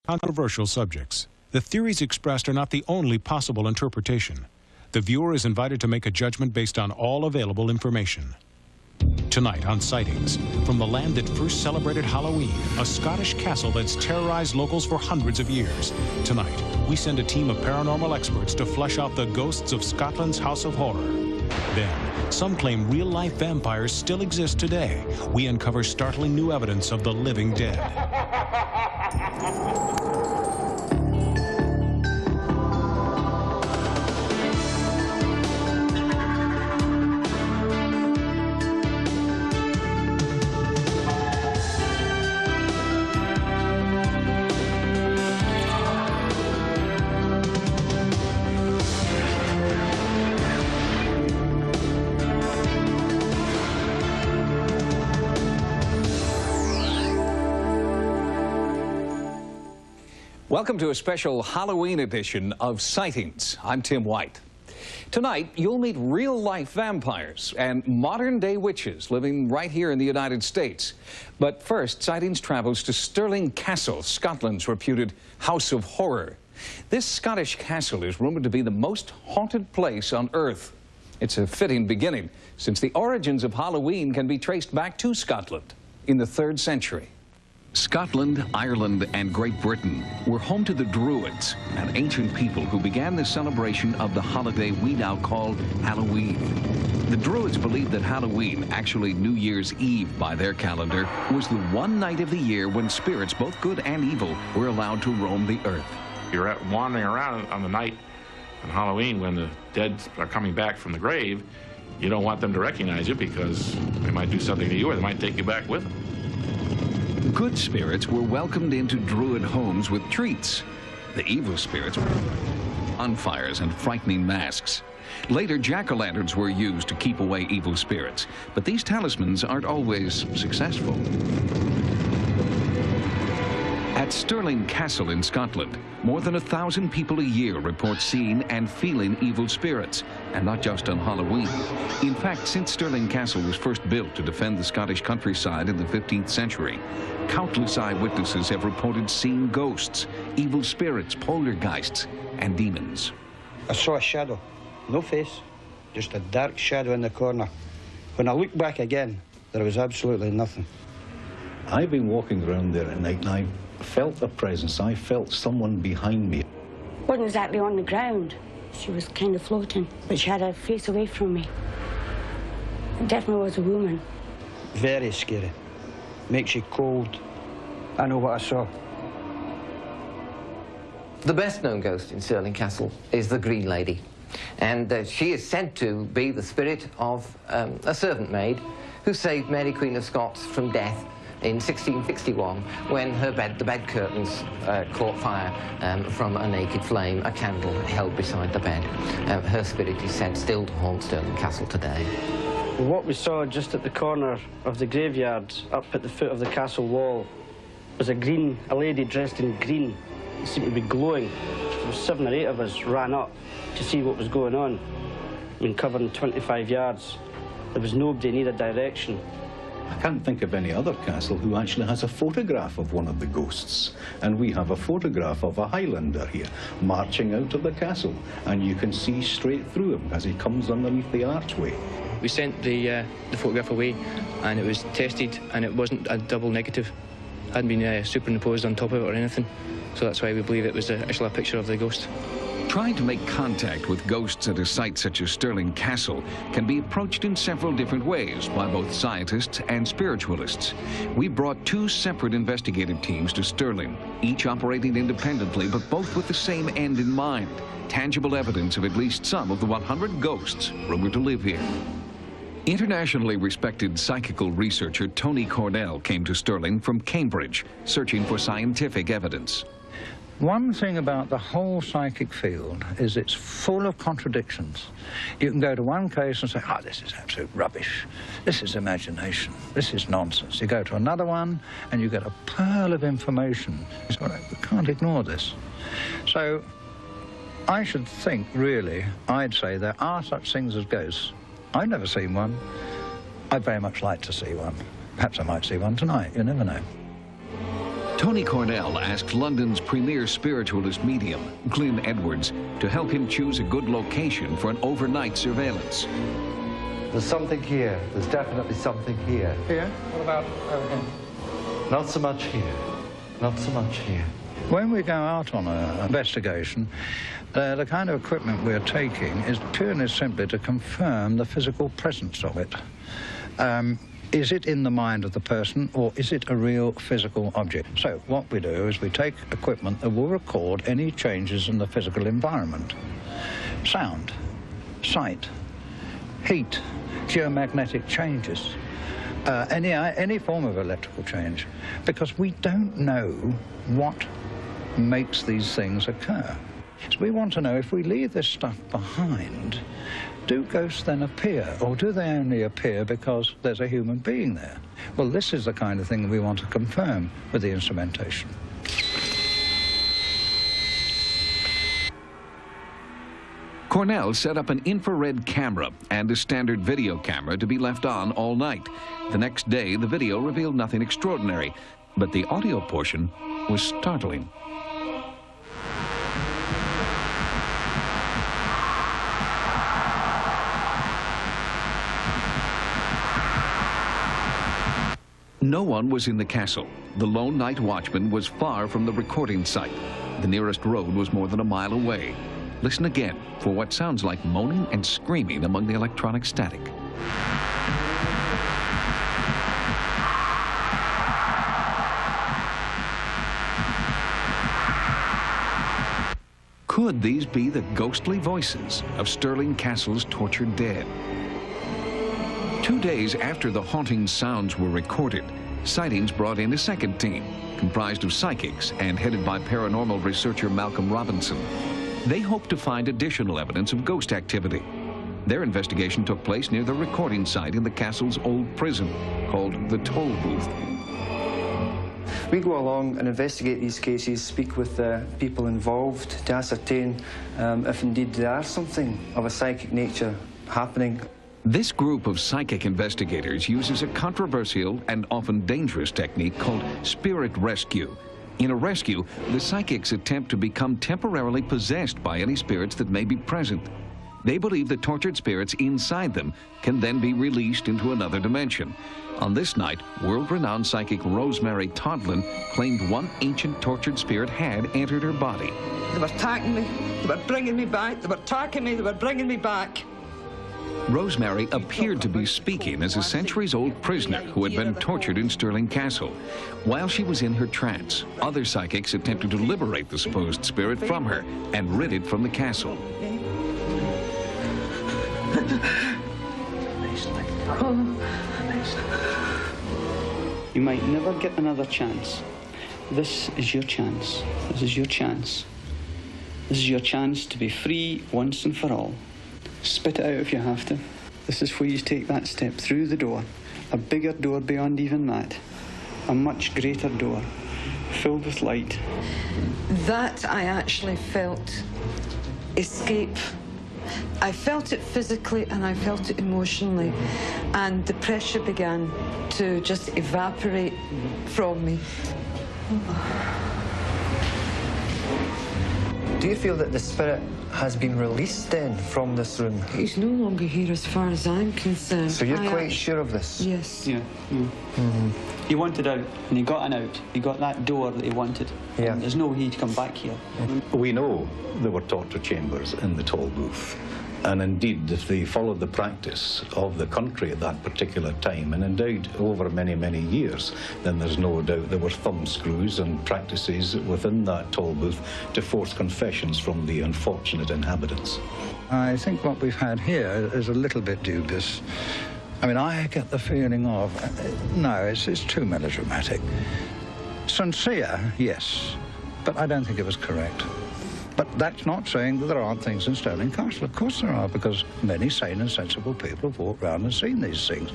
controversial subjects. The theories expressed are not the only possible interpretation. The viewer is invited to make a judgment based on all available information. Tonight on Sightings, from the land that first celebrated Halloween, a Scottish castle that's terrorized locals for hundreds of years. Tonight, we send a team of paranormal experts to flesh out the ghosts of Scotland's House of Horror. Then, some claim real-life vampires still exist today. We uncover startling new evidence of the living dead. Welcome to a special Halloween edition of Sightings. I'm Tim White. Tonight, you'll meet real-life vampires and modern-day witches living right here in the United States. But first, Sightings travels to Stirling Castle, Scotland's reputed House of Horror. This Scottish castle is rumored to be the most haunted place on Earth. It's a fitting beginning, since the origins of Halloween can be traced back to Scotland in the 3rd century. Scotland, Ireland, and Great Britain were home to the Druids, an ancient people who began the celebration of the holiday we now call Halloween. The Druids believed that Halloween, actually New Year's Eve by their calendar, was the one night of the year when spirits, both good and evil, were allowed to roam the earth. You're out wandering around on the night on Halloween when the dead are coming back from the grave. You don't want them to recognize you because they might do something to you or they might take you back with them. Good spirits were welcomed into Druid homes with treats. The evil spirits were bonfires and frightening masks. Later, jack-o'-lanterns were used to keep away evil spirits, but these talismans aren't always successful. At Stirling Castle in Scotland, more than 1,000 people a year report seeing and feeling evil spirits, and not just on Halloween. In fact, since Stirling Castle was first built to defend the Scottish countryside in the 15th century, countless eyewitnesses have reported seeing ghosts, evil spirits, poltergeists, and demons. I saw a shadow, no face, just a dark shadow in the corner. When I looked back again, there was absolutely nothing. I've been walking around there at night and I felt a presence. I felt someone behind me. Wasn't exactly on the ground. She was kind of floating, but she had her face away from me. It definitely was a woman. Very scary. Makes you cold. I know what I saw. The best-known ghost in Stirling Castle is the Green Lady. And she is said to be the spirit of a servant maid who saved Mary Queen of Scots from death in 1661 when the bed curtains caught fire from a naked flame, a candle held beside the bed. Her spirit is said still to haunt Stirling Castle today. What we saw just at the corner of the graveyard, up at the foot of the castle wall, was a lady dressed in green. It seemed to be glowing. 7 or 8 of us ran up to see what was going on. I mean, covering 25 yards. There was nobody in either direction. I can't think of any other castle who actually has a photograph of one of the ghosts. And we have a photograph of a Highlander here, marching out of the castle. And you can see straight through him as he comes underneath the archway. We sent the photograph away, and it was tested, and it wasn't a double negative. It hadn't been superimposed on top of it or anything. So that's why we believe it was actually a picture of the ghost. Trying to make contact with ghosts at a site such as Stirling Castle can be approached in several different ways by both scientists and spiritualists. We brought 2 separate investigative teams to Stirling, each operating independently but both with the same end in mind: tangible evidence of at least some of the 100 ghosts rumored to live here. Internationally respected psychical researcher Tony Cornell came to Stirling from Cambridge, searching for scientific evidence. One thing about the whole psychic field is it's full of contradictions. You can go to one case and say, oh, this is absolute rubbish. This is imagination. This is nonsense. You go to another one and you get a pearl of information. You say, well, we can't ignore this. So I should think, really, I'd say there are such things as ghosts. I've never seen one. I'd very much like to see one. Perhaps I might see one tonight. You never know. Tony Cornell asked London's premier spiritualist medium, Glyn Edwards, to help him choose a good location for an overnight surveillance. There's something here. There's definitely something here. Here? What about over here? Not so much here. Not so much here. When we go out on an investigation, the kind of equipment we're taking is purely simply to confirm the physical presence of it. Is it in the mind of the person, or is it a real physical object? So what we do is we take equipment that will record any changes in the physical environment. Sound, sight, heat, geomagnetic changes, any form of electrical change, because we don't know what makes these things occur. So we want to know, if we leave this stuff behind, do ghosts then appear, or do they only appear because there's a human being there? Well, this is the kind of thing that we want to confirm with the instrumentation. Cornell set up an infrared camera and a standard video camera to be left on all night. The next day, the video revealed nothing extraordinary, but the audio portion was startling. No one was in the castle. The lone night watchman was far from the recording site. The nearest road was more than a mile away. Listen again for what sounds like moaning and screaming among the electronic static. Could these be the ghostly voices of Stirling Castle's tortured dead? 2 days after the haunting sounds were recorded, Sightings brought in a second team, comprised of psychics and headed by paranormal researcher Malcolm Robinson. They hoped to find additional evidence of ghost activity. Their investigation took place near the recording site in the castle's old prison, called the Toll Booth. We go along and investigate these cases, speak with the people involved to ascertain if indeed there are something of a psychic nature happening. This group of psychic investigators uses a controversial and often dangerous technique called spirit rescue. In a rescue, the psychics attempt to become temporarily possessed by any spirits that may be present. They believe the tortured spirits inside them can then be released into another dimension. On this night, world-renowned psychic Rosemary Todlin claimed one ancient tortured spirit had entered her body. They were attacking me, they were bringing me back, they were attacking me, they were bringing me back. Rosemary appeared to be speaking as a centuries-old prisoner who had been tortured in Stirling Castle. While she was in her trance, other psychics attempted to liberate the supposed spirit from her and rid it from the castle. You might never get another chance. This is your chance. This is your chance. This is your chance to be free once and for all. Spit it out if you have to. This is where you take that step through the door. A bigger door beyond even that. A much greater door, filled with light. That I actually felt escape. I felt it physically and I felt it emotionally. And the pressure began to just evaporate from me. Do you feel that the spirit has been released then from this room? He's no longer here as far as I'm concerned. So you're quite sure of this? Yes. Yeah. He wanted out, and he got an out. He got that door that he wanted. Yeah. And there's no way he'd come back here. We know there were torture chambers in the Toll Booth. And indeed, if they followed the practice of the country at that particular time, and indeed over many, many years, then there's no doubt there were thumb screws and practices within that toll booth to force confessions from the unfortunate inhabitants. I think what we've had here is a little bit dubious. I mean, I get the feeling of, no, it's too melodramatic. Sincere, yes, but I don't think it was correct. But that's not saying that there aren't things in Stirling Castle. Of course there are, because many sane and sensible people have walked around and seen these things.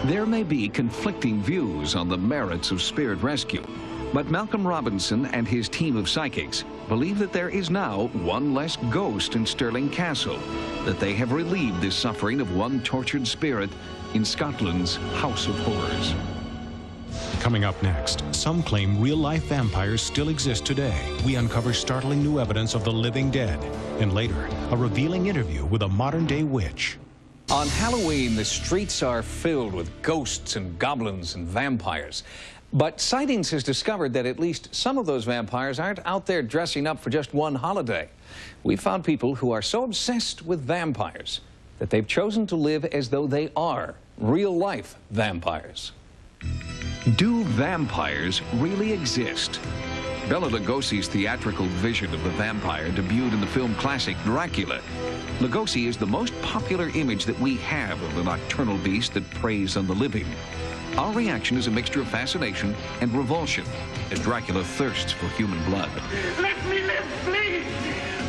There may be conflicting views on the merits of spirit rescue, but Malcolm Robinson and his team of psychics believe that there is now one less ghost in Stirling Castle, that they have relieved the suffering of one tortured spirit in Scotland's House of Horrors. Coming up next, some claim real-life vampires still exist today. We uncover startling new evidence of the living dead. And later, a revealing interview with a modern-day witch. On Halloween, the streets are filled with ghosts and goblins and vampires. But Sightings has discovered that at least some of those vampires aren't out there dressing up for just one holiday. We found people who are so obsessed with vampires that they've chosen to live as though they are real-life vampires. Do vampires really exist? Bela Lugosi's theatrical vision of the vampire debuted in the film classic Dracula. Lugosi is the most popular image that we have of the nocturnal beast that preys on the living. Our reaction is a mixture of fascination and revulsion as Dracula thirsts for human blood. Let me live, please!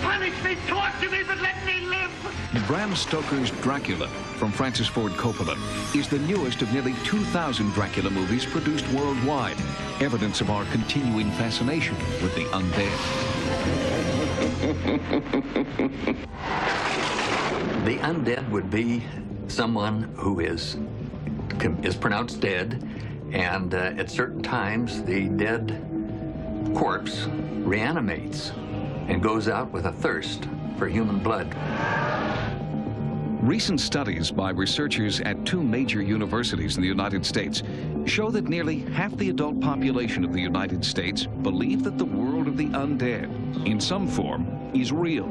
Punish me, torture me, but let me live! Bram Stoker's Dracula from Francis Ford Coppola is the newest of nearly 2,000 Dracula movies produced worldwide, evidence of our continuing fascination with the undead. The undead would be someone who is pronounced dead, and at certain times the dead corpse reanimates and goes out with a thirst for human blood. Recent studies by researchers at 2 major universities in the United States show that nearly half the adult population of the United States believe that the world of the undead, in some form, is real.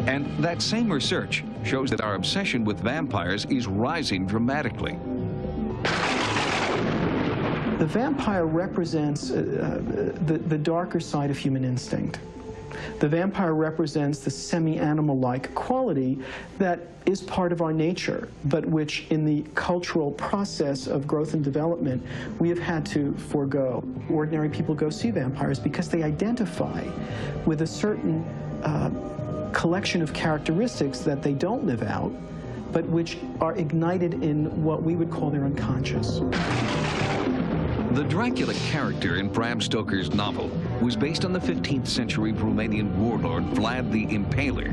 And that same research shows that our obsession with vampires is rising dramatically. The vampire represents the darker side of human instinct. The vampire represents the semi-animal-like quality that is part of our nature, but which in the cultural process of growth and development, we have had to forego. Ordinary people go see vampires because they identify with a certain collection of characteristics that they don't live out, but which are ignited in what we would call their unconscious. The Dracula character in Bram Stoker's novel was based on the 15th century Romanian warlord Vlad the Impaler.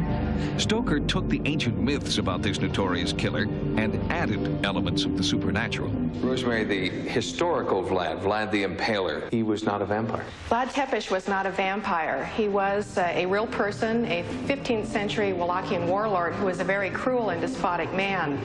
Stoker took the ancient myths about this notorious killer and added elements of the supernatural. Rosemary, the historical Vlad the Impaler, he was not a vampire. Vlad Tepes was not a vampire. He was a real person, a 15th century Wallachian warlord who was a very cruel and despotic man.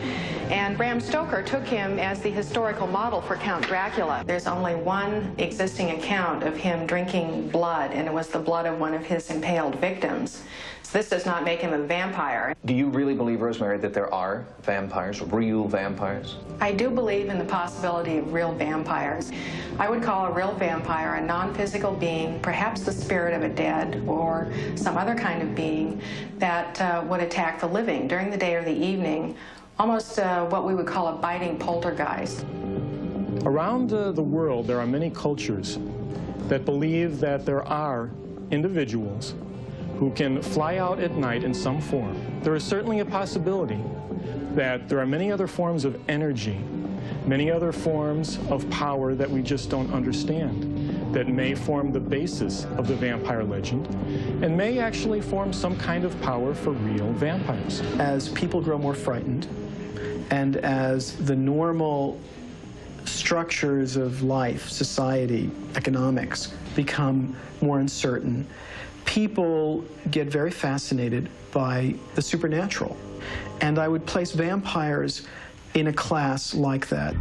And Bram Stoker took him as the historical model for Count Dracula. There's only one existing account of him drinking blood, and it was the blood of one of his impaled victims. So this does not make him a vampire. Do you really believe, Rosemary, that there are vampires, real vampires? I do believe in the possibility of real vampires. I would call a real vampire a non-physical being, perhaps the spirit of a dead or some other kind of being that would attack the living during the day or the evening, almost what we would call a biting poltergeist. Around the world, there are many cultures that believe that there are individuals who can fly out at night in some form. There is certainly a possibility that there are many other forms of energy, many other forms of power that we just don't understand, that may form the basis of the vampire legend and may actually form some kind of power for real vampires. As people grow more frightened and as the normal structures of life, society, economics become more uncertain, people get very fascinated by the supernatural. And I would place vampires in a class like that.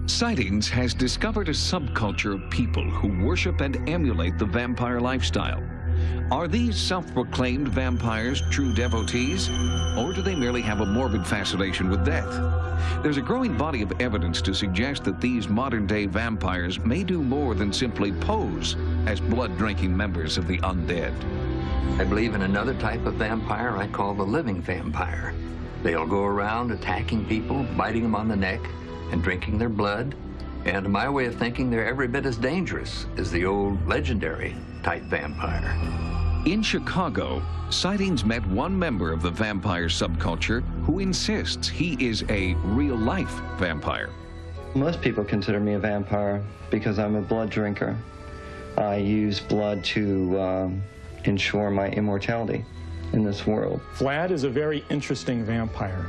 Sightings has discovered a subculture of people who worship and emulate the vampire lifestyle. Are these self-proclaimed vampires true devotees, or do they merely have a morbid fascination with death? There's a growing body of evidence to suggest that these modern-day vampires may do more than simply pose as blood-drinking members of the undead. I believe in another type of vampire I call the living vampire. They'll go around attacking people, biting them on the neck, and drinking their blood. And to my way of thinking, they're every bit as dangerous as the old legendary type vampire. In Chicago, Sightings met one member of the vampire subculture who insists he is a real-life vampire. Most people consider me a vampire because I'm a blood drinker. I use blood to ensure my immortality in this world. Vlad is a very interesting vampire.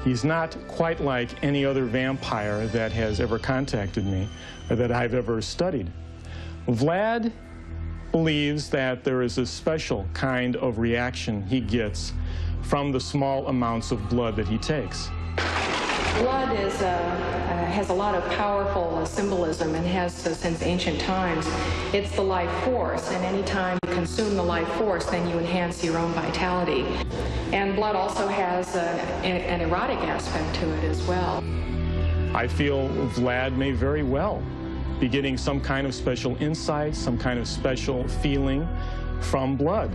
He's not quite like any other vampire that has ever contacted me or that I've ever studied. Vlad believes that there is a special kind of reaction he gets from the small amounts of blood that he takes. Blood has a lot of powerful symbolism and has since ancient times. It's the life force, and anytime you consume the life force, then you enhance your own vitality. And blood also has an erotic aspect to it as well. I feel Vlad may very well be getting some kind of special insight, some kind of special feeling from blood.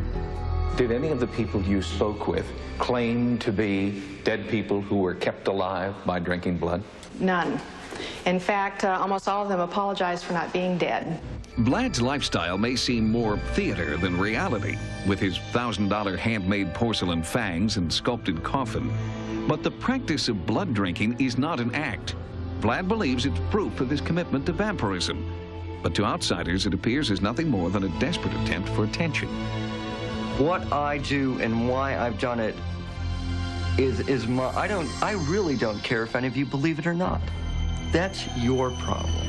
Did any of the people you spoke with claim to be dead people who were kept alive by drinking blood? None. In fact, almost all of them apologized for not being dead. Vlad's lifestyle may seem more theater than reality, with his $1,000 handmade porcelain fangs and sculpted coffin. But the practice of blood drinking is not an act. Vlad believes it's proof of his commitment to vampirism. But to outsiders, it appears as nothing more than a desperate attempt for attention. What I do and why I've done it is my, I really don't care if any of you believe it or not. That's your problem.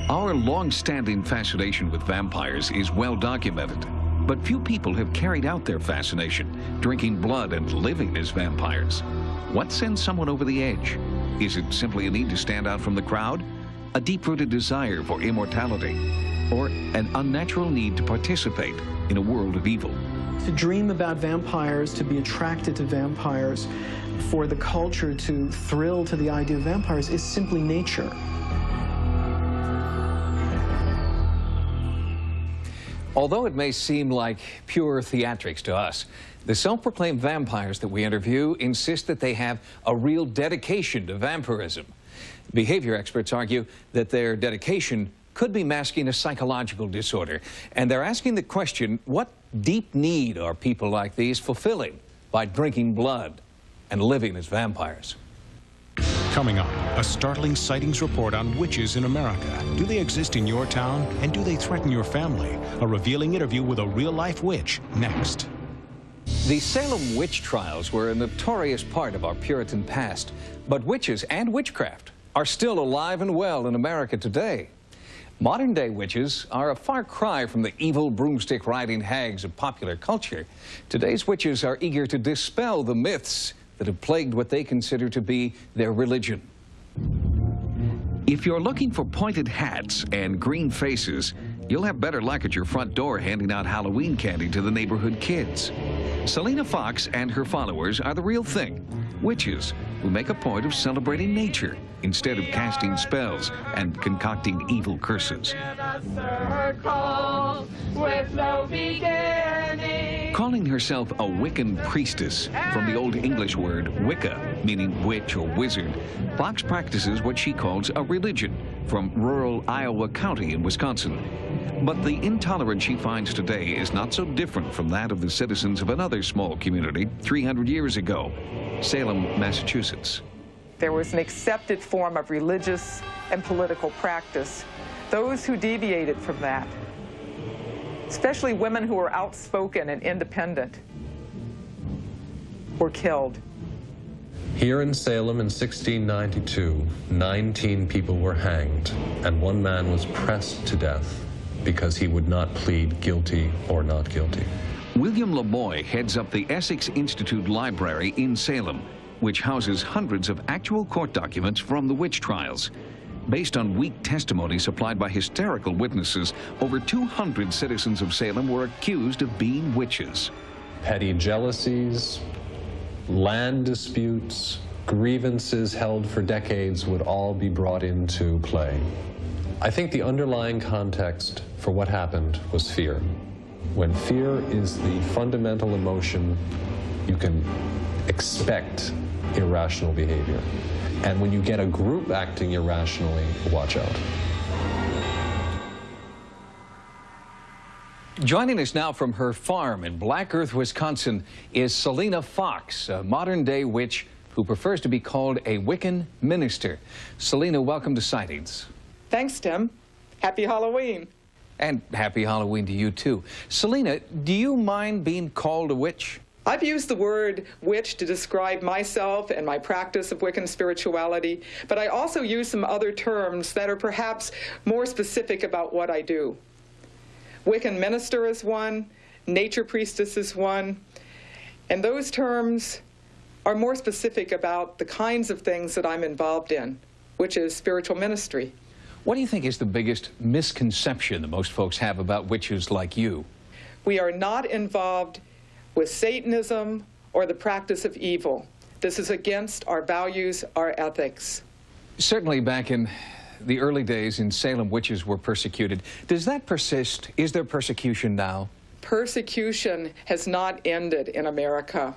Our long-standing fascination with vampires is well documented, but few people have carried out their fascination, drinking blood and living as vampires. What sends someone over the edge? Is it simply a need to stand out from the crowd? A deep-rooted desire for immortality? Or an unnatural need to participate in a world of evil? To dream about vampires, to be attracted to vampires, for the culture to thrill to the idea of vampires is simply nature. Although it may seem like pure theatrics to us, the self-proclaimed vampires that we interview insist that they have a real dedication to vampirism. Behavior experts argue that their dedication could be masking a psychological disorder, and they're asking the question, what deep need are people like these fulfilling by drinking blood and living as vampires? Coming up, a startling sightings report on witches in America. Do they exist in your town, and do they threaten your family? A revealing interview with a real-life witch, next. The Salem witch trials were a notorious part of our Puritan past, but witches and witchcraft are still alive and well in America today. Modern-day witches are a far cry from the evil broomstick-riding hags of popular culture. Today's witches are eager to dispel the myths that have plagued what they consider to be their religion. If you're looking for pointed hats and green faces, you'll have better luck at your front door handing out Halloween candy to the neighborhood kids. Selena Fox and her followers are the real thing, witches who make a point of celebrating nature instead of casting spells and concocting evil curses. Calling herself a Wiccan priestess, from the Old English word Wicca, meaning witch or wizard, Fox practices what she calls a religion from rural Iowa County in Wisconsin. But the intolerance she finds today is not so different from that of the citizens of another small community 300 years ago, Salem, Massachusetts. There was an accepted form of religious and political practice. Those who deviated from that, especially women who were outspoken and independent, were killed. Here in Salem in 1692, 19 people were hanged, and one man was pressed to death because he would not plead guilty or not guilty. William LeMoy heads up the Essex Institute Library in Salem, which houses hundreds of actual court documents from the witch trials. Based on weak testimony supplied by hysterical witnesses, over 200 citizens of Salem were accused of being witches. Petty jealousies, land disputes, grievances held for decades would all be brought into play. I think the underlying context for what happened was fear. When fear is the fundamental emotion, you can expect irrational behavior. And when you get a group acting irrationally, watch out. Joining us now from her farm in Black Earth, Wisconsin, is Selena Fox, a modern-day witch who prefers to be called a Wiccan minister. Selena, welcome to Sightings. Thanks, Tim. Happy Halloween. And happy Halloween to you, too. Selena, do you mind being called a witch? I've used the word witch to describe myself and my practice of Wiccan spirituality, but I also use some other terms that are perhaps more specific about what I do. Wiccan minister is one, nature priestess is one, and those terms are more specific about the kinds of things that I'm involved in, which is spiritual ministry. What do you think is the biggest misconception that most folks have about witches like you? We are not involved with Satanism or the practice of evil. This is against our values, our ethics. Certainly back in the early days in Salem, witches were persecuted. Does that persist? Is there persecution now? Persecution has not ended in America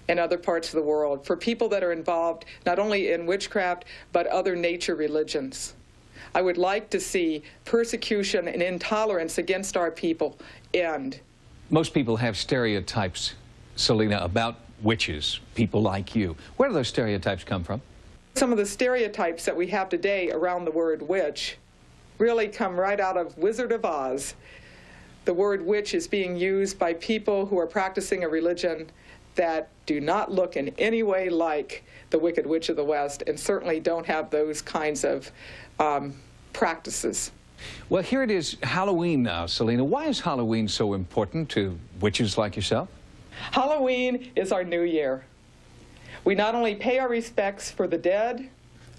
and other parts of the world for people that are involved not only in witchcraft, but other nature religions. I would like to see persecution and intolerance against our people end. Most people have stereotypes, Selena, about witches, people like you. Where do those stereotypes come from? Some of the stereotypes that we have today around the word witch really come right out of Wizard of Oz. The word witch is being used by people who are practicing a religion that do not look in any way like the Wicked Witch of the West and certainly don't have those kinds of practices. Well, here it is, Halloween now, Selena. Why is Halloween so important to witches like yourself? Halloween is our new year. We not only pay our respects for the dead,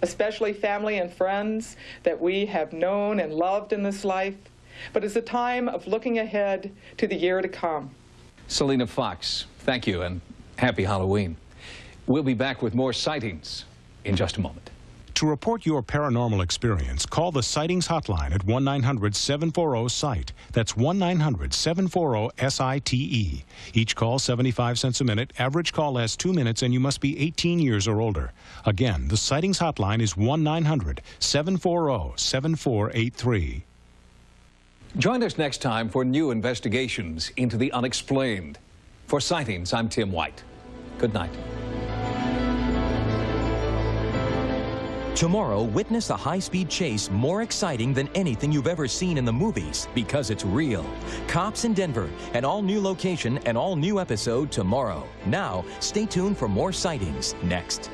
especially family and friends that we have known and loved in this life, but it's a time of looking ahead to the year to come. Selena Fox, thank you and happy Halloween. We'll be back with more sightings in just a moment. To report your paranormal experience, call the Sightings hotline at 1-900-740-SIGHT. That's 1-900-740-SITE. Each call 75 cents a minute. Average call lasts 2 minutes, and you must be 18 years or older. Again, the Sightings hotline is 1-900-740-7483. Join us next time for new investigations into the unexplained. For Sightings, I'm Tim White. Good night. Tomorrow, witness a high-speed chase more exciting than anything you've ever seen in the movies because it's real. Cops in Denver, an all-new location, an all-new episode tomorrow. Now, stay tuned for more Sightings next.